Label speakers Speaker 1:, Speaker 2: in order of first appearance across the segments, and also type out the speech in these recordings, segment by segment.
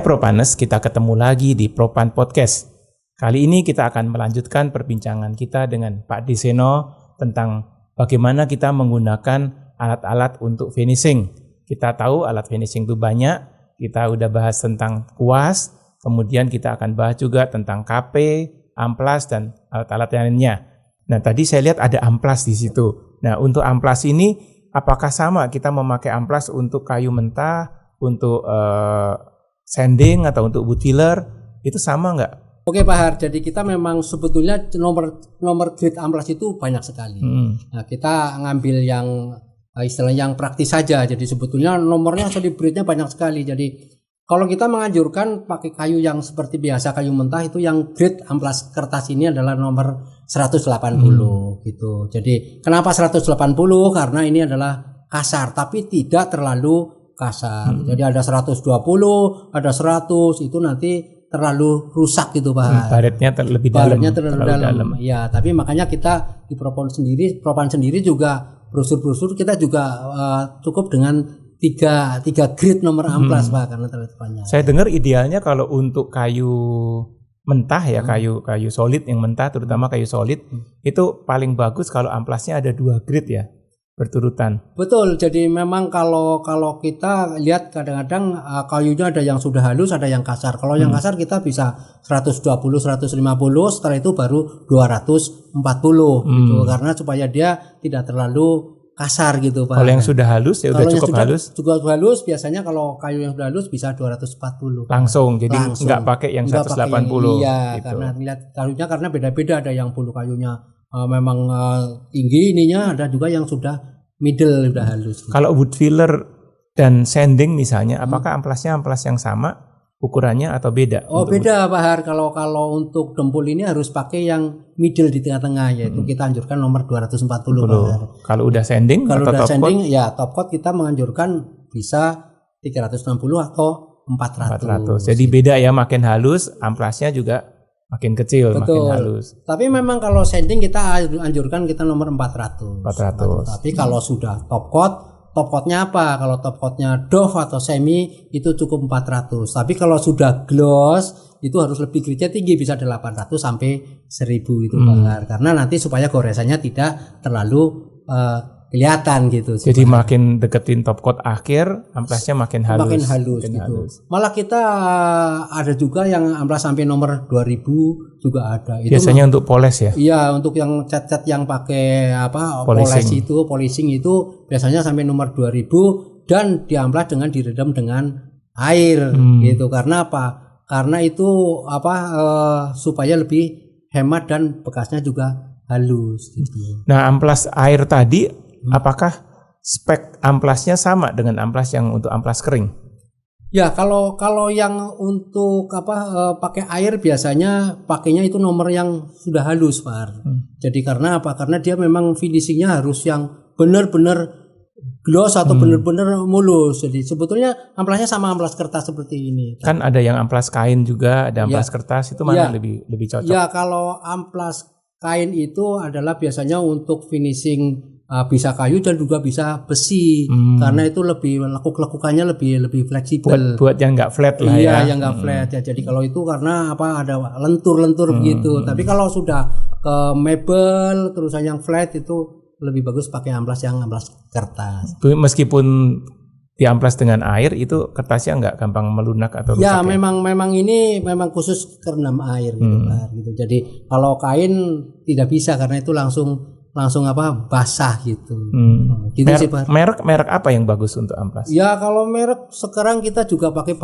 Speaker 1: Hai Propanes, kita ketemu lagi di Propan Podcast. Kali ini kita akan melanjutkan perbincangan kita dengan Pak Deseno tentang bagaimana kita menggunakan alat-alat untuk finishing. Kita tahu alat finishing itu banyak, kita udah bahas tentang kuas, kemudian kita akan bahas juga tentang KP, amplas, dan alat-alat lainnya. Nah, tadi saya lihat ada amplas di situ. Nah, untuk amplas ini, apakah sama kita memakai amplas untuk kayu mentah, untuk sanding atau untuk wood filler, itu sama nggak?
Speaker 2: Oke Pak Har, jadi kita memang sebetulnya nomor grade amplas itu banyak sekali. Nah, kita ngambil yang istilahnya yang praktis saja. Jadi sebetulnya nomornya grade-nya banyak sekali. Jadi kalau kita menganjurkan pakai kayu yang seperti biasa, kayu mentah, itu yang grade amplas kertas ini adalah nomor 180 gitu. Jadi kenapa 180? Karena ini adalah kasar tapi tidak terlalu kasar. Jadi ada 120, ada 100, itu nanti terlalu rusak gitu Pak.
Speaker 1: Baretnya terlalu dalam.
Speaker 2: Ya, tapi makanya kita di Propan sendiri juga brosur-brosur kita juga cukup dengan tiga grade nomor amplas Pak, karena terlalu banyak.
Speaker 1: Saya dengar idealnya kalau untuk kayu mentah ya, kayu solid yang mentah, terutama kayu solid, itu paling bagus kalau amplasnya ada 2 grade ya, berturutan.
Speaker 2: Betul, jadi memang kalau kita lihat kadang-kadang kayunya ada yang sudah halus, ada yang kasar. Kalau yang kasar kita bisa 120, 150, setelah itu baru 240 gitu, karena supaya dia tidak terlalu kasar gitu Pak.
Speaker 1: Kalau yang sudah halus ya udah cukup halus.
Speaker 2: Biasanya kalau kayu yang sudah halus bisa 240.
Speaker 1: Langsung, jadi nggak pakai yang 180.
Speaker 2: Iya, gitu. Karena lihat kayunya karena beda-beda, ada yang bulu kayunya memang tinggi ininya, ada juga yang sudah middle, sudah halus.
Speaker 1: Kalau wood filler dan sanding misalnya, apakah amplasnya amplas yang sama ukurannya atau beda?
Speaker 2: Oh beda Pak Har, kalau untuk dempul ini harus pakai yang middle di tengah-tengah, yaitu kita anjurkan nomor 240 Pak Har.
Speaker 1: Kalau udah sanding atau top coat?
Speaker 2: Ya top coat kita menganjurkan bisa 360 atau 400.
Speaker 1: Jadi beda ya, makin halus amplasnya juga makin kecil.
Speaker 2: Betul.
Speaker 1: Makin halus.
Speaker 2: Tapi memang kalau sanding kita anjurkan kita nomor 400. Tapi kalau sudah top coatnya apa? Kalau top coatnya doff atau semi itu cukup 400. Tapi kalau sudah gloss itu harus lebih grade-nya tinggi, bisa 800 sampai 1000 itu Bang. Karena nanti supaya goresannya tidak terlalu kelihatan gitu.
Speaker 1: Jadi makin deketin top coat akhir, amplasnya makin halus.
Speaker 2: Makin halus. Malah kita ada juga yang amplas sampai nomor 2000 juga ada. Itu
Speaker 1: biasanya untuk poles ya?
Speaker 2: Iya, untuk yang cat-cat yang pakai polishing itu biasanya sampai nomor 2000 dan diamplas dengan direndam dengan air gitu. Karena apa? Karena itu supaya lebih hemat dan bekasnya juga halus gitu.
Speaker 1: Nah, amplas air tadi apakah spek amplasnya sama dengan amplas yang untuk amplas kering?
Speaker 2: Ya, kalau yang untuk pakai air biasanya pakainya itu nomor yang sudah halus, Pak. Jadi karena apa? Karena dia memang finishingnya harus yang benar-benar gloss atau benar-benar mulus. Jadi sebetulnya amplasnya sama amplas kertas seperti ini.
Speaker 1: Kan ada yang amplas kain juga, ada amplas kertas, itu mana lebih cocok?
Speaker 2: Ya, kalau amplas kain itu adalah biasanya untuk finishing bisa kayu dan juga bisa besi, karena itu lebih lekuk-lekukannya lebih fleksibel.
Speaker 1: Buat yang nggak flat lah
Speaker 2: ya. Iya, yang nggak flat ya. Jadi kalau itu karena ada lentur-lentur begitu. Tapi kalau sudah ke mebel terusan yang flat itu lebih bagus pakai amplas kertas.
Speaker 1: Meskipun diamplas dengan air itu kertasnya nggak gampang melunak atau rusak.
Speaker 2: Ya, memang ini memang khusus kerendam air gitu. Jadi kalau kain tidak bisa karena itu langsung basah gitu. Gitu sih Pak.
Speaker 1: Merek apa yang bagus untuk amplas?
Speaker 2: Ya kalau merek sekarang kita juga pakai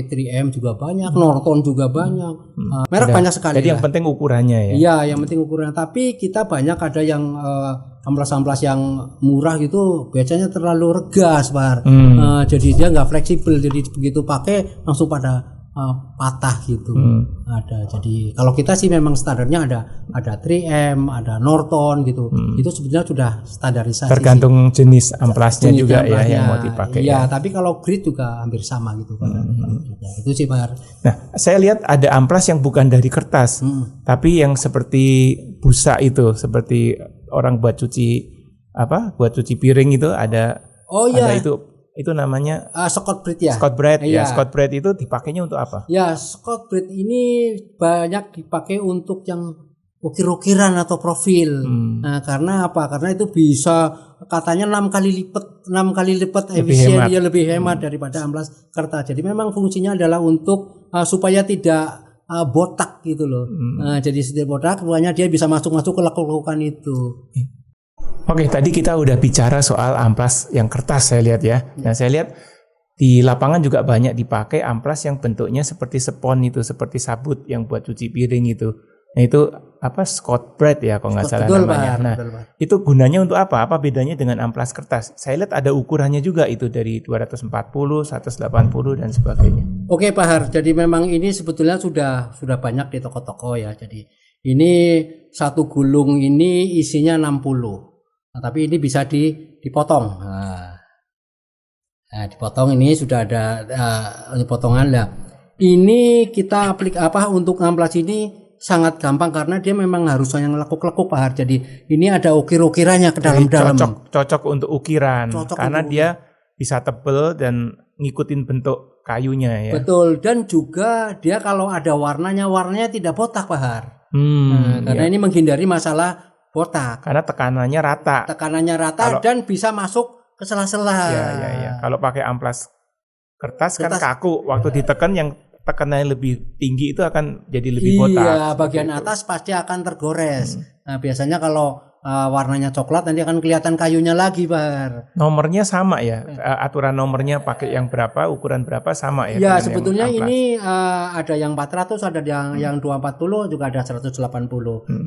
Speaker 2: 3M juga banyak, Norton juga banyak. Merek banyak sekali.
Speaker 1: Jadi yang penting ukurannya ya.
Speaker 2: Iya, yang penting ukurannya. Tapi kita banyak ada yang amplas-amplas yang murah gitu biasanya terlalu regas, Pak. Jadi dia nggak fleksibel. Jadi begitu pakai langsung pada patah gitu. Ada. Jadi kalau kita sih memang standarnya ada 3M, ada Norton gitu. Itu sebenarnya sudah standarisasi.
Speaker 1: Tergantung jenis amplasnya juga ya yang mau dipakai.
Speaker 2: Iya, tapi kalau grade juga hampir sama gitu Pak. Itu sih Pak.
Speaker 1: Nah, saya lihat ada amplas yang bukan dari kertas, tapi yang seperti busa itu, seperti orang buat cuci piring itu ada.
Speaker 2: Oh iya.
Speaker 1: Ada itu itu namanya
Speaker 2: Scott Brite ya.
Speaker 1: Scott Brite ya. Scott Brite itu dipakainya untuk apa?
Speaker 2: Ya, Scott Brite ini banyak dipakai untuk yang ukir-ukiran atau profil. Nah, karena apa? Karena itu bisa katanya 6 kali lipat efisien, lebih hemat daripada amplas kertas. Jadi memang fungsinya adalah untuk supaya tidak botak gitu loh. Nah, jadi setiap botak, makanya dia bisa masuk ke lekukan itu.
Speaker 1: Oke, tadi kita udah bicara soal amplas yang kertas saya lihat ya. Nah, saya lihat di lapangan juga banyak dipakai amplas yang bentuknya seperti spons itu, seperti sabut yang buat cuci piring itu. Nah, itu apa Scott Brite ya kalau nggak salah namanya. Nah, itu gunanya untuk apa? Apa bedanya dengan amplas kertas? Saya lihat ada ukurannya juga itu dari 240, 180 dan sebagainya.
Speaker 2: Oke, Pak Har. Jadi memang ini sebetulnya sudah banyak di toko-toko ya. Jadi ini satu gulung ini isinya 60. Nah, tapi ini bisa dipotong. Nah, dipotong ini sudah ada potongan lah. Ini kita untuk amplas ini sangat gampang karena dia memang harus yang lekuk-lekuk Pak Har. Jadi ini ada ukir-ukirannya ke dalam-dalam.
Speaker 1: Cocok untuk ukiran karena dia bisa tebel dan ngikutin bentuk kayunya ya.
Speaker 2: Betul, dan juga dia kalau ada warnanya tidak botak Pak Har. Karena ini menghindari masalah botak.
Speaker 1: Karena tekanannya rata.
Speaker 2: Dan bisa masuk ke sela-sela.
Speaker 1: Ya. Kalau pakai amplas kertas kan kaku. Waktu ditekan yang tekanannya lebih tinggi itu akan jadi lebih botak.
Speaker 2: Iya, bagian atas pasti akan tergores. Nah, biasanya kalau warnanya coklat nanti akan kelihatan kayunya lagi, Bar.
Speaker 1: Nomornya sama ya? Aturan nomornya pakai yang berapa, ukuran berapa sama ya?
Speaker 2: Ya, sebetulnya ini ada yang 400, ada yang 240, juga ada 180.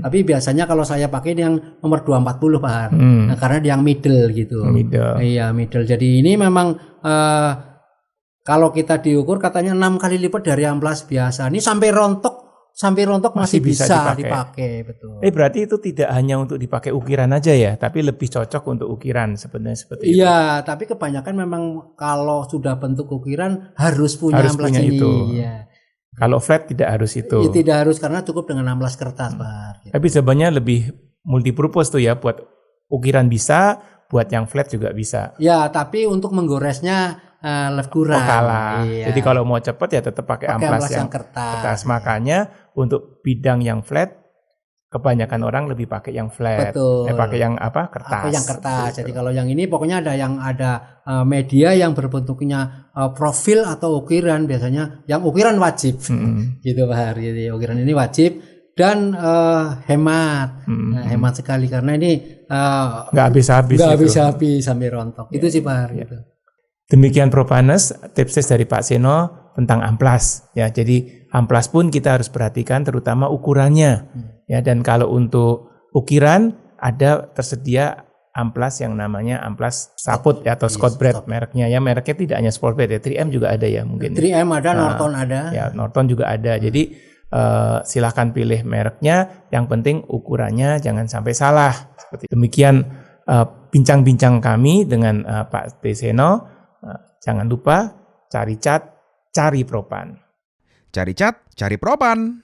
Speaker 2: Tapi biasanya kalau saya pakai yang nomor 240, Bar. Nah, karena yang middle gitu.
Speaker 1: Middle.
Speaker 2: Iya, middle. Jadi ini memang kalau kita diukur katanya 6 kali lipat dari amplas biasa. Ini sampai rontok masih bisa dipakai, betul.
Speaker 1: Berarti itu tidak hanya untuk dipakai ukiran aja ya, tapi lebih cocok untuk ukiran sebenarnya seperti itu.
Speaker 2: Iya, tapi kebanyakan memang kalau sudah bentuk ukiran harus punya amplas ini. Ya.
Speaker 1: Kalau flat tidak harus itu.
Speaker 2: Tidak harus karena cukup dengan amplas kertas, Pak.
Speaker 1: Tapi sebenarnya lebih multipurpose tuh ya, buat ukiran bisa, buat yang flat juga bisa.
Speaker 2: Ya, tapi untuk menggoresnya kurang.
Speaker 1: Kalah. Iya. Jadi kalau mau cepat ya tetap pakai amplas yang kertas. Makanya untuk bidang yang flat kebanyakan orang lebih pakai yang flat.
Speaker 2: Betul.
Speaker 1: Pakai yang apa? Kertas.
Speaker 2: Yang kertas. Jadi kalau yang ini pokoknya ada media yang berbentuknya profil atau ukiran, biasanya yang ukiran wajib. Gitu Pak Hari. Jadi ukiran ini wajib dan hemat. Hemat sekali karena ini
Speaker 1: nggak habis-habis
Speaker 2: sampai rontok. Itu sih Pak Hari. Gitu.
Speaker 1: Demikian Propanes, tips dari Pak Seno tentang amplas. Ya, jadi amplas pun kita harus perhatikan terutama ukurannya. Ya, dan kalau untuk ukiran ada tersedia amplas yang namanya amplas saput ya, atau Scott Brite mereknya ya. Mereknya tidak hanya Scott Brite ya, 3M juga ada ya mungkin.
Speaker 2: 3M ada, Norton ada.
Speaker 1: Ya, Norton juga ada. Jadi silahkan pilih mereknya. Yang penting ukurannya jangan sampai salah. Seperti demikian bincang-bincang kami dengan Pak Seno. Jangan lupa cari cat, cari Propan.
Speaker 3: Cari cat, cari Propan.